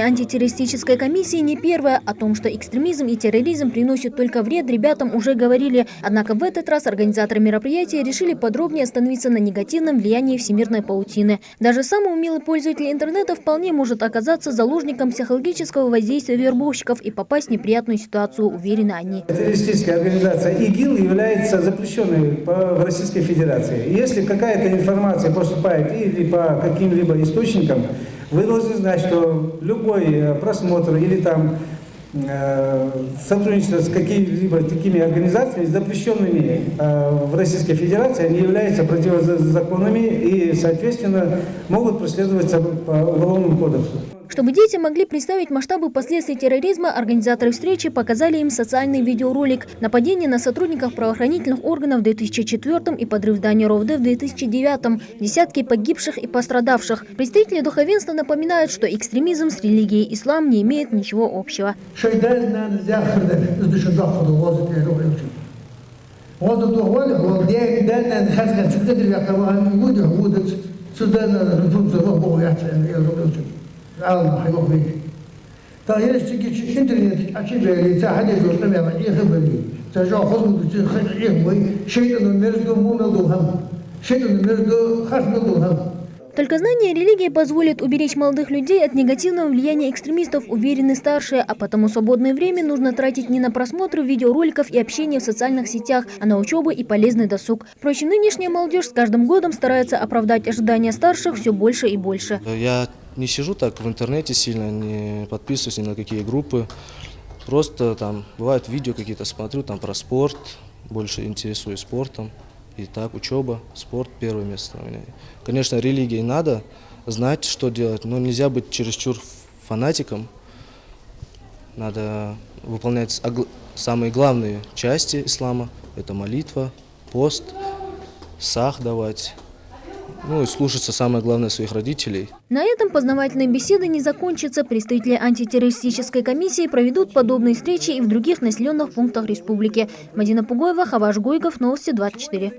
антитеррористической комиссии не первая. О том, что экстремизм и терроризм приносят только вред, ребятам уже говорили. Однако в этот раз организаторы мероприятия решили подробнее остановиться на негативном влиянии всемирной паутины. Даже самый умелый пользователь интернета вполне может оказаться заложником психологического воздействия вербовщиков и попасть в неприятную ситуацию, уверены они. Террористическая организация ИГИЛ является запрещенной в Российской Федерации. Если какая-то информация поступает или по каким-либо источникам, вы должны знать, что любой просмотр или там сотрудничество с какими-либо такими организациями, запрещенными в Российской Федерации, они являются противозаконными и, соответственно, могут преследоваться по Уголовному кодексу. Чтобы дети могли представить масштабы последствий терроризма, организаторы встречи показали им социальный видеоролик «Нападение на сотрудников правоохранительных органов в 2004 и подрыв здания РОВД в 2009. Десятки погибших и пострадавших». Представители духовенства напоминают, что экстремизм с религией ислам не имеет ничего общего. Только знание религии позволит уберечь молодых людей от негативного влияния экстремистов, уверены старшие, а потому свободное время нужно тратить не на просмотр видеороликов и общение в социальных сетях, а на учебу и полезный досуг. Впрочем, нынешняя молодежь с каждым годом старается оправдать ожидания старших все больше и больше. Я не сижу так в интернете сильно, не подписываюсь ни на какие группы. Просто там бывают видео какие-то смотрю, там про спорт, больше интересуюсь спортом. И так, учеба, спорт – первое место у меня. Конечно, религии надо знать, что делать, но нельзя быть чересчур фанатиком. Надо выполнять самые главные части ислама – это молитва, пост, сах давать. Ну и слушаться, самое главное, своих родителей. На этом познавательные беседы не закончатся. Представители антитеррористической комиссии проведут подобные встречи и в других населенных пунктах республики. Мадина Пугоева, Хаваш Гуйгов, Новости 24.